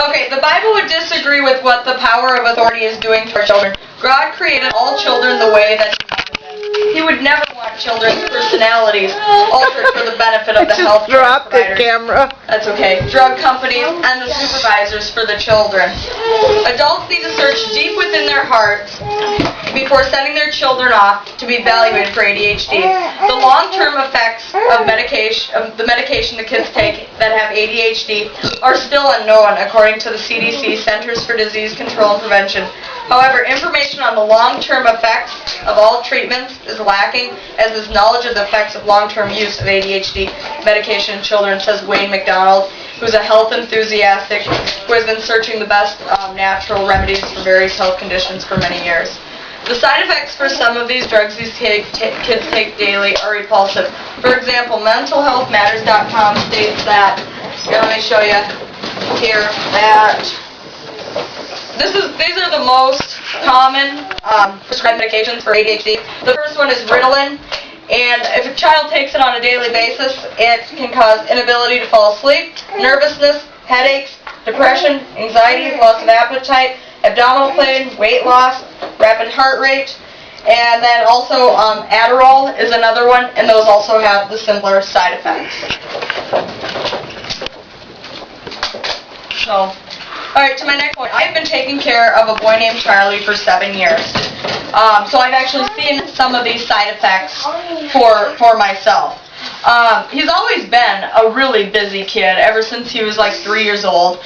Okay, the Bible would disagree with what the power of authority is doing to our children. God created all children the way that He wanted them. He would never want children's personalities altered for the benefit of the health care providers. Camera. That's okay. Drug companies and the supervisors for the children. Adults need to search deep within their hearts before sending their children off to be evaluated for ADHD. The long-term effects of the medication the kids take that have ADHD are still unknown, according to the CDC, Centers for Disease Control and Prevention. However, information on the long-term effects of all treatments is lacking, as is knowledge of the effects of long-term use of ADHD medication in children, says Wayne McDonald, who's a health enthusiastic who has been searching the best natural remedies for various health conditions for many years. The side effects for some of these drugs these kids take daily are repulsive. For example, mentalhealthmatters.com states that, here, let me show you here, that these are the most common prescribed medications for ADHD. The first one is Ritalin, and if a child takes it on a daily basis, it can cause inability to fall asleep, nervousness, headaches, depression, anxiety, loss of appetite, abdominal pain, weight loss, rapid heart rate, and then also Adderall is another one, and those also have the similar side effects. So, alright, to my next point. I've been taking care of a boy named Charlie for 7 years. So I've actually seen some of these side effects for myself. He's always been a really busy kid ever since he was like 3 years old.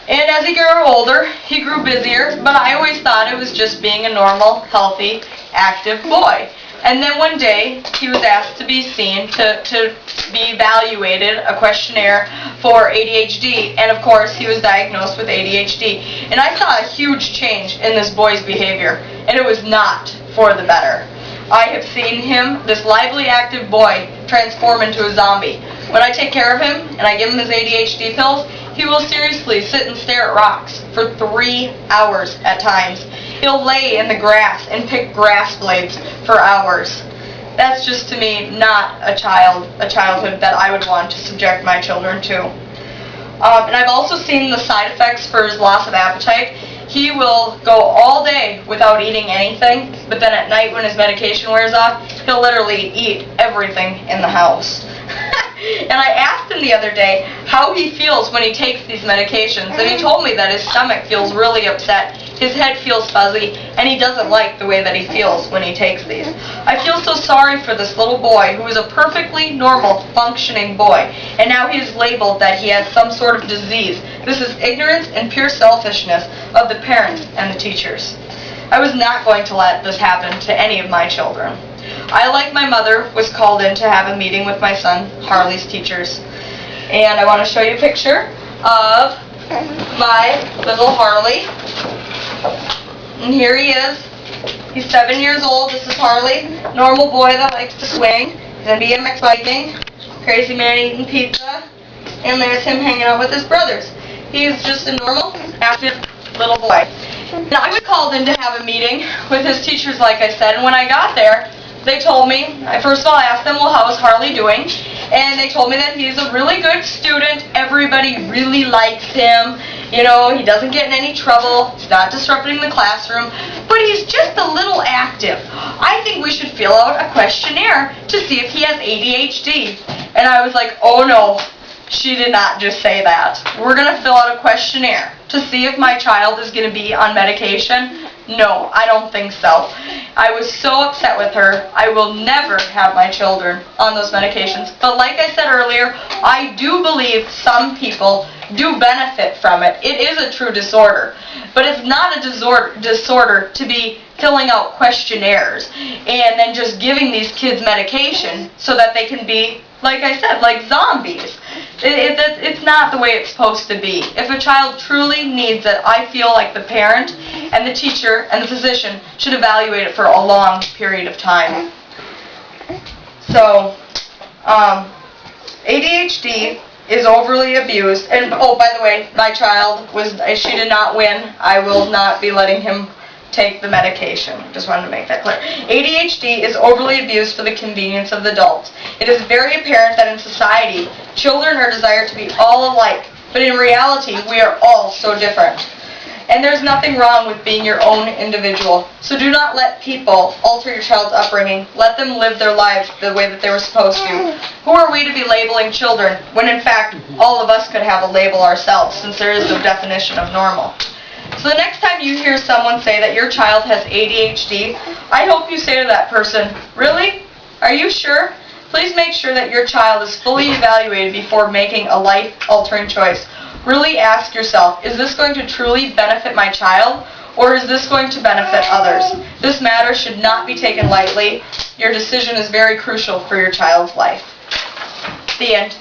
And as he grew older, he grew busier, but I always thought it was just being a normal, healthy, active boy. And then one day, he was asked to be seen to be evaluated, a questionnaire for ADHD, and of course, he was diagnosed with ADHD. And I saw a huge change in this boy's behavior, and it was not for the better. I have seen him, this lively, active boy, transform into a zombie. When I take care of him, and I give him his ADHD pills, he will seriously sit and stare at rocks for 3 hours at times. He'll lay in the grass and pick grass blades for hours. That's just, to me, not a childhood that I would want to subject my children to. And I've also seen the side effects for his loss of appetite. He will go all day without eating anything, but then at night when his medication wears off, he'll literally eat everything in the house. And I asked him the other day how he feels when he takes these medications, and he told me that his stomach feels really upset, his head feels fuzzy, and he doesn't like the way that he feels when he takes these. I feel so sorry for this little boy who is a perfectly normal, functioning boy, and now he is labeled that he has some sort of disease. This is ignorance and pure selfishness of the parents and the teachers. I was not going to let this happen to any of my children. I, like my mother, was called in to have a meeting with my son Harley's teachers. And I want to show you a picture of my little Harley. And here he is. He's 7 years old. This is Harley, normal boy that likes to swing. He's in BMX biking, crazy man eating pizza. And there's him hanging out with his brothers. He's just a normal, active little boy. Now, I was called in to have a meeting with his teachers, like I said, and when I got there, they told me, I first of all asked them, well, how is Harley doing? And they told me that he's a really good student. Everybody really likes him. You know, he doesn't get in any trouble. He's not disrupting the classroom. But he's just a little active. I think we should fill out a questionnaire to see if he has ADHD. And I was like, oh no, she did not just say that. We're going to fill out a questionnaire to see if my child is going to be on medication. No, I don't think so. I was so upset with her. I will never have my children on those medications. But like I said earlier, I do believe some people do benefit from it. It is a true disorder. But it's not a disorder to be filling out questionnaires and then just giving these kids medication so that they can be, like I said, like zombies. It's not the way it's supposed to be. If a child truly needs it, I feel like the parent and the teacher and the physician should evaluate it for a long period of time. So, ADHD is overly abused. And, oh, by the way, my child she did not win. I will not be letting him take the medication. Just wanted to make that clear. ADHD is overly abused for the convenience of the adults. It is very apparent that in society, children are desired to be all alike, but in reality, we are all so different. And there's nothing wrong with being your own individual. So do not let people alter your child's upbringing. Let them live their lives the way that they were supposed to. Who are we to be labeling children when in fact all of us could have a label ourselves, since there is no definition of normal? So the next time you hear someone say that your child has ADHD, I hope you say to that person, "Really? Are you sure? Please make sure that your child is fully evaluated before making a life-altering choice. Really ask yourself, is this going to truly benefit my child, or is this going to benefit others? This matter should not be taken lightly. Your decision is very crucial for your child's life." The end.